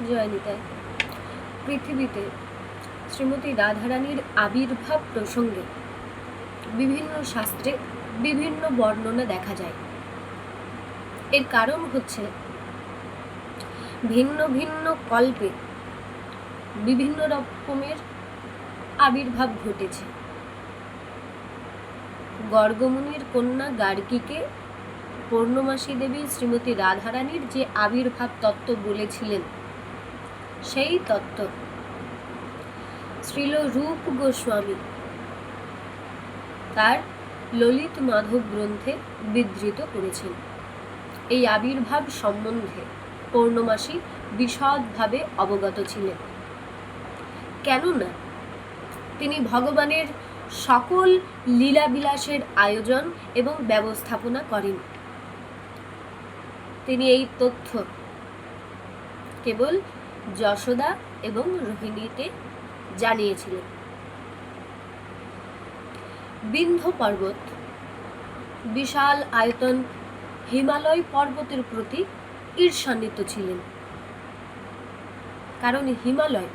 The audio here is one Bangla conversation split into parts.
জয় নিতাই। পৃথিবীতে শ্রীমতী রাধারানীর আবির্ভাব প্রসঙ্গে বিভিন্ন শাস্ত্রে বিভিন্ন বর্ণনা দেখা যায়। এর কারণ হচ্ছে ভিন্ন ভিন্ন কল্পে বিভিন্ন রকমের আবির্ভাব ঘটেছে। গর্গমুনির কন্যা গার্গীকে পূর্ণমাসী দেবী শ্রীমতী রাধারানীর যে আবির্ভাব তত্ত্ব বলেছিলেন, সেই তত্ত্ব শ্রীল রূপ গোস্বামী তার ললিত মাধব গ্রন্থে বিধৃত করেছেন। এই আবির্ভাব সম্বন্ধে পূর্ণমাসী বিশদভাবে অবগত ছিলেন, কেননা তিনি ভগবানের সকল লীলাবিলাসের আয়োজন এবং ব্যবস্থাপনা করেন। তিনি এই তথ্য কেবল যশোদা এবং রোহিণীকে জানিয়েছিলেন। বিন্ধ্য পর্বত বিশাল আয়তন হিমালয় পর্বতের প্রতি ঈর্ষান্বিত ছিলেন, কারণ হিমালয়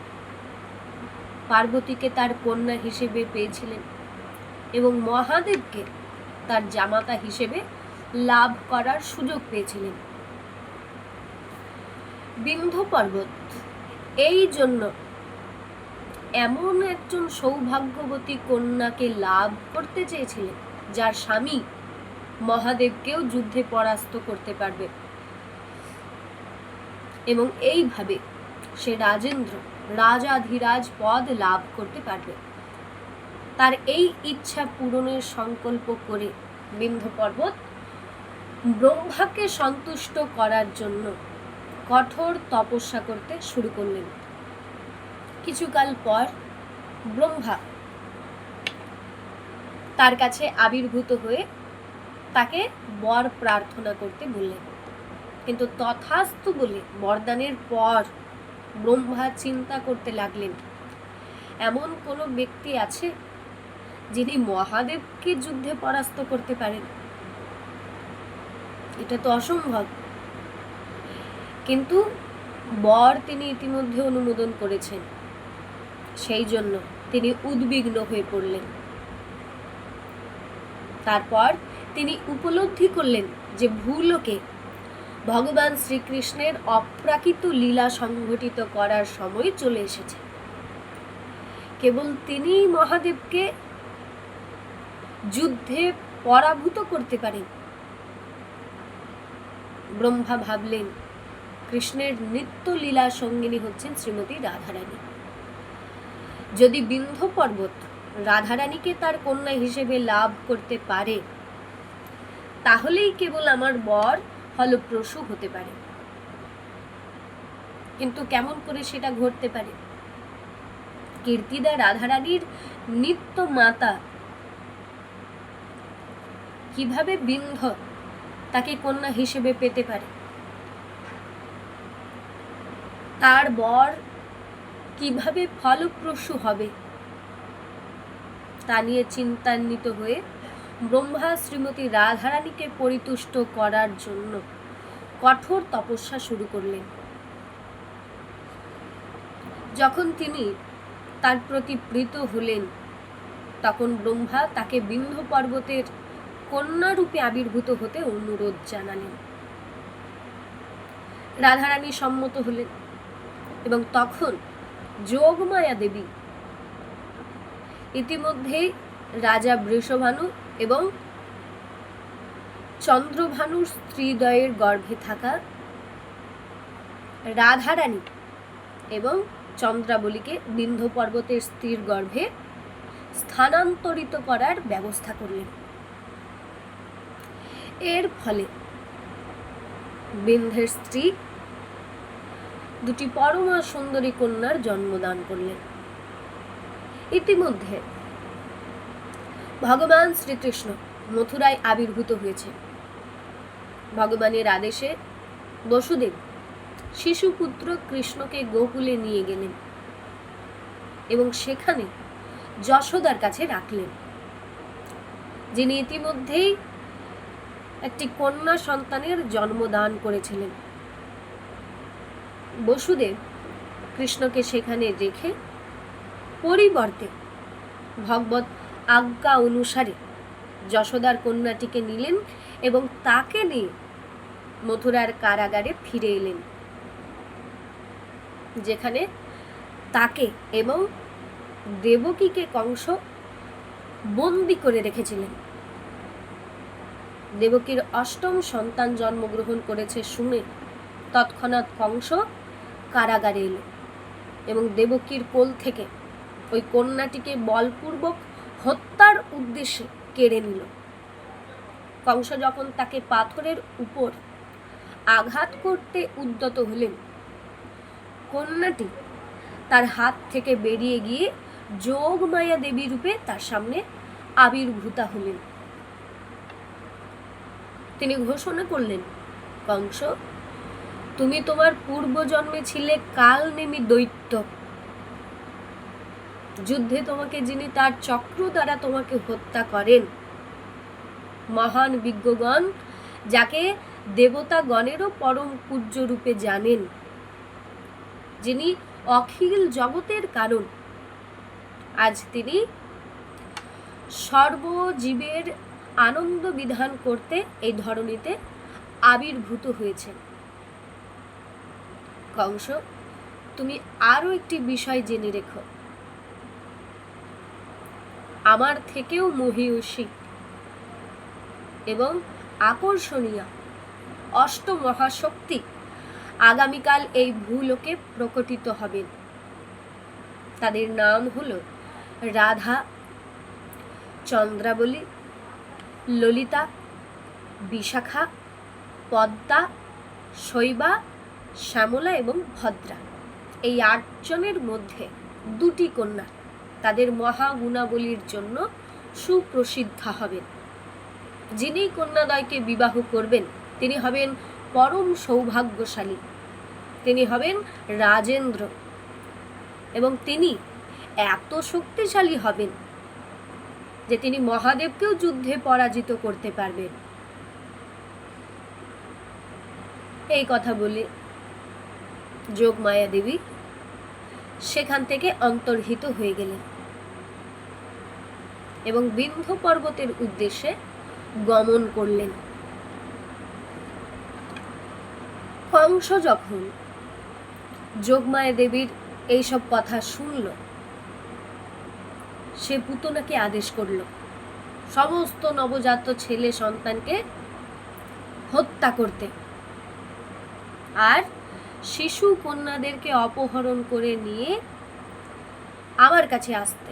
পার্বতীকে তার কন্যা হিসেবে পেয়েছিলেন এবং মহাদেবকে তার জামাতা হিসেবে লাভ করার সুযোগ পেয়েছিলেন। বিন্ধ্য পর্বত এই জন্য এমন একজন সৌভাগ্যবতী কন্যাকে লাভ করতে চেয়েছিলেন, যার স্বামী মহাদেবকেও যুদ্ধে পরাস্ত করতে পারবে, এবং এইভাবে সে রাজেন্দ্র রাজাধিরাজ পদ লাভ করতে পারবে। তার এই ইচ্ছা পূরণের সংকল্প করে বিন্ধ্য পর্বত ব্রহ্মাকে সন্তুষ্ট করার জন্য কঠোর তপস্যা করতে শুরু করলেন। কিছুকাল পর ব্রহ্মা তার কাছে আবির্ভূত হয়ে তাকে বর প্রার্থনা করতে বললেন, কিন্তু তথাস্তু বলে বরদানের পর ব্রহ্মা চিন্তা করতে লাগলেন, এমন কোনো ব্যক্তি আছে যিনি মহাদেবকে যুদ্ধে পরাস্ত করতে পারেন? এটা তো অসম্ভব। কিন্তু বর তিনি ইতিমধ্যে অনুমোদন করেছেন, সেই জন্য তিনি উদ্বিগ্ন হয়ে পড়লেন। তারপর তিনি উপলব্ধি করলেন যে ভূলোকে ভগবান শ্রীকৃষ্ণের অপ্রাকৃত লীলা সংঘটিত করার সময় চলে এসেছে। কেবল তিনিই মহাদেবকে যুদ্ধে পরাভূত করতে পারেন। ব্রহ্মা ভাবলেন, কৃষ্ণের নিত্য লীলা সঙ্গিনী হচ্ছেন শ্রীমতী রাধারানী। যদি বিন্ধ্য পর্বত রাধারানীকে তার কন্যা হিসেবে লাভ করতে পারে, তাহলেই কেবল আমার বর ফলপ্রসূ হতে পারে। কিন্তু কেমন করে সেটা ঘটতে পারে? কীর্তিদা রাধারানীর নিত্য মাতা কিভাবে বিন্ধ্য তাকে কন্যা হিসেবে পেতে পারে? তার বর কিভাবে ফলপ্রসূ হবে? তা নিয়ে চিন্তান্বিত হয়ে ব্রহ্মা শ্রীমতী রাধারানীকে পরিতুষ্ট করার জন্য কঠোর তপস্যা শুরু করলেন। যখন তিনি তার প্রতি প্রীত হলেন, তখন ব্রহ্মা তাকে বিন্ধ্য পর্বতের কন্যা রূপে আবির্ভূত হতে অনুরোধ জানালেন। রাধারানী সম্মত হলেন এবং তখন যোগমায়া দেবী ইতিমধ্যেই রাজা বৃষভানু এবং চন্দ্রভানুর স্ত্রীদ্বয়ের গর্ভে থাকা রাধারানী এবং চন্দ্রাবলীকে বিন্ধ্য পর্বতের স্ত্রীর গর্ভে স্থানান্তরিত করার ব্যবস্থা করলেন। এর ফলে বিন্ধ্যের স্ত্রী দুটি পরমা সুন্দরী কন্যার জন্মদান করলেন। ইতিমধ্যে ভগবান শ্রীকৃষ্ণ মথুরায় আবির্ভূত হয়েছে। ভগবানের আদেশে বসুদেব শিশুপুত্র কৃষ্ণকে গোকুলে নিয়ে গেলেন এবং সেখানে যশোদার কাছে রাখলেন, যিনি ইতিমধ্যেই একটি কন্যা সন্তানের জন্মদান করেছিলেন। বসুদেব কৃষ্ণকে সেখানে রেখে পরিবর্তে ভগবত আজ্ঞা অনুসারে যশোদার কন্যাটিকে নিলেন এবং তাকে নিয়ে মথুরার কারাগারে ফিরে এলেন, যেখানে তাকে এবং দেবকীকে কংস বন্দি করে রেখেছিলেন। দেবকীর অষ্টম সন্তান জন্মগ্রহণ করেছে শুনে তৎক্ষণাৎ কংস কারাগারে এলো এবং দেবকীর কোল থেকে ওই কন্যাটিকে বলপূর্বক হত্যার উদ্দেশ্যে কেড়ে নিল। কংস যখন তাকে পাথরের উপর আঘাত করতে উদ্যত হলেন, কন্যাটি তার হাত থেকে বেরিয়ে গিয়ে যোগমায়া দেবী রূপে তার সামনে আবির্ভূতা হলেন। তিনি ঘোষণা করলেন, কংস, তুমি তোমার পূর্বজন্মে ছিলে কালনেমী দৈত্য। যুদ্ধে তোমাকে যিনি তার চক্র দ্বারা তোমাকে হত্যা করেন, মহান বিজ্ঞগণ যাকে দেবতাগণেরও পরম পূজ্য রূপে জানেন, যিনি অখিল জগতের কারণ, আজ তিনি সর্বজীবের আনন্দ বিধান করতে এই ধরনীতে আবির্ভূত হয়েছেন। কংস, তুমি আরো একটি বিষয় জেনে রেখো, আমার থেকেও মহীয়সী এবং আকর্ষণীয় অষ্টমহাশক্তি আগামীকাল এই ভূলোকে প্রকটিত হবেন। তাদের নাম হলো রাধা, চন্দ্রাবলী, ললিতা, বিশাখা, পদ্মা, শৈবা, শ্যামলা এবং ভদ্রা। এই 8 জনের মধ্যে 2টি কন্যা তাদের মহাগুণাবলীর জন্য সুপ্রসিদ্ধা হবেন। যিনি কন্যাদ্বয়কে বিবাহ করবেন তিনি হবেন পরম সৌভাগ্যশালী, তিনি হবেন রাজেন্দ্র এবং তিনি এত শক্তিশালী হবেন যে তিনি মহাদেবকেও যুদ্ধে পরাজিত করতে পারবেন। এই কথা বলে যোগমায়া দেবী সেখান থেকে অন্তর্হিত হয়ে গেলেন এবং বিন্ধ্য পর্বতের উদ্দেশ্যে গমন করলেন। কংস যখন যোগমায়া দেবীর এইসব কথা শুনল, সে পুতনাকে আদেশ করল সমস্ত নবজাত ছেলে সন্তানকে হত্যা করতে আর শিশু কন্যাদেরকে অপহরণ করে নিয়ে আমার কাছে আসতে।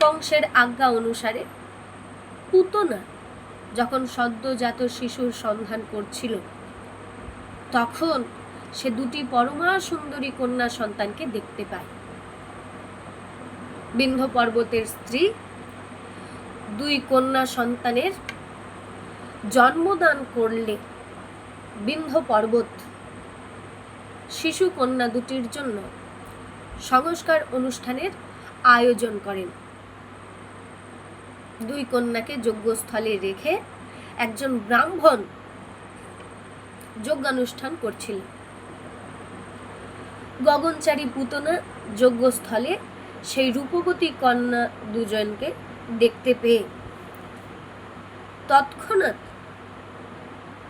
কংসের আজ্ঞা অনুসারে পুতনা যখন সদ্যজাত শিশুর সন্ধান করছিল, তখন সে 2টি পরমা সুন্দরী কন্যা সন্তানকে দেখতে পায়। বিন্ধ্য পর্বতের স্ত্রী 2 কন্যা সন্তানের জন্মদান করলে বিন্ধ্য পর্বত শিশু কন্যা 2টির জন্য সংস্কার অনুষ্ঠানের আয়োজন করেন। 2 কন্যাকে যজ্ঞস্থলে রেখে একজন ব্রাহ্মণ যজ্ঞানুষ্ঠান করছিলেন। গগনচারী পুতনা যজ্ঞস্থলে সেই রূপবতী কন্যা 2 জনকে দেখতে পেয়ে তৎক্ষণাৎ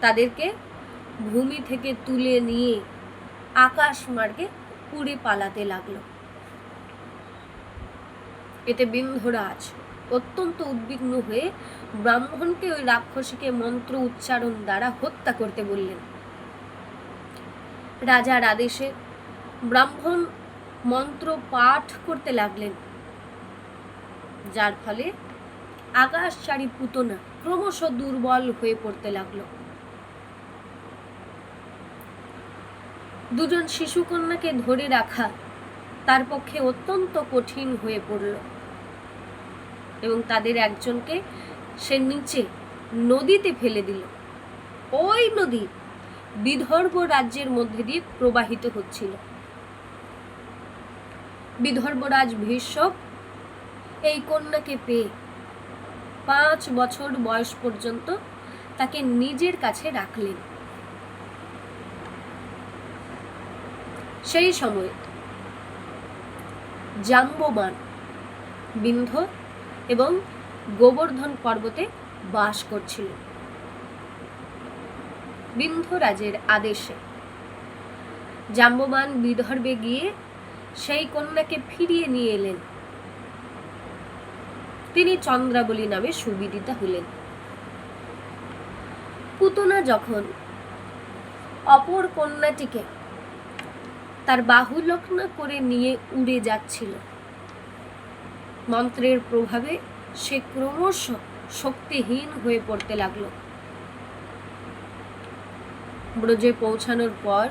তাদেরকে ভূমি থেকে তুলে নিয়ে আকাশ মার্গে উড়ে পালাতে লাগলো। এতে বিন্ধ্যরাজ অত্যন্ত উদ্বিগ্ন হয়ে ব্রাহ্মণকে ওই রাক্ষসীকে মন্ত্র উচ্চারণ দ্বারা হত্যা করতে বললেন। রাজার আদেশে ব্রাহ্মণ মন্ত্র পাঠ করতে লাগলেন, যার ফলে আকাশচারী পুতনা ক্রমশ দুর্বল হয়ে পড়তে লাগলো। 2 জন শিশু কন্যাকে ধরে রাখা তার পক্ষে অত্যন্ত কঠিন হয়ে পড়ল এবং তাদের একজনকে সে নিচে নদীতে ফেলে দিল। ওই নদী বিদর্ভ রাজ্যের মধ্যে দিয়ে প্রবাহিত হচ্ছিল। বিদর্ভরাজ ভীষ্ম এই কন্যাকে পেয়ে 5 বছর বয়স পর্যন্ত তাকে নিজের কাছে রাখলেন। সেই সময় জাম্ববান বিন্ধ্য এবং গোবর্ধন পর্বতে বাস করছিল। বিন্ধ্যরাজের আদেশে জাম্ববান বিদর্ভে গিয়ে সেই কন্যাকে ফিরিয়ে নিয়ে এলেন। তিনি চন্দ্রাবলী নামে সুবিদিতা হলেন। পুতনা যখন অপর কন্যাটিকে তার বাহুলগ্ন করে নিয়ে উড়ে যাচ্ছিল, মন্ত্রের প্রভাবে সে ক্রমশ শক্তিহীন হয়ে পড়তে লাগল। ব্রজে পৌঁছানোর পর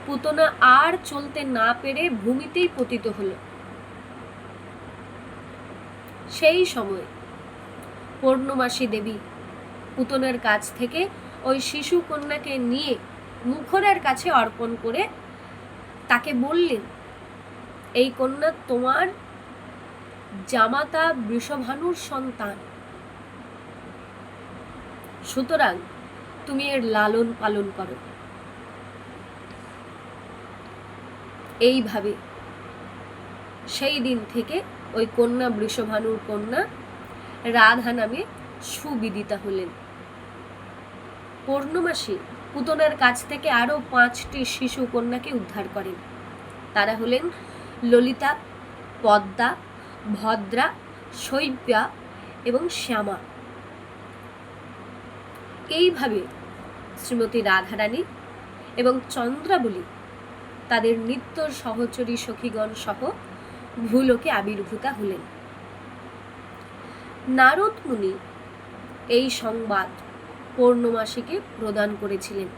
পুতনা আর চলতে না পেরে ভূমিতেই পতিত হল। সেই সময় পূর্ণমাসী দেবী পুতনার কাছ থেকে ওই শিশু কন্যাকে নিয়ে মুখরার কাছে অর্পণ করে তাকে বললেন, এই কন্যা তোমার জামাতা বৃষভানুর সন্তান, সুতরাং তুমি এর লালন পালন করো। এইভাবে সেই দিন থেকে ওই কন্যা বৃষভানুর কন্যা রাধা নামে সুবিদিতা হলেন। পূর্ণমাসী পুতনার কাছ থেকে আরো 5টি শিশু কন্যাকে উদ্ধার করেন। তারা হলেন ললিতা, পদ্মা, ভদ্রা, শৈব্যা এবং শ্যামা। এইভাবে শ্রীমতী রাধারানী এবং চন্দ্রাবলী তাদের নিত্য সহচরী সখীগণ সহ ভূলোকে আবির্ভূতা হলেন। নারদ মুনি এই সংবাদ পূর্ণমাসীকে প্রদান করেছিলেন।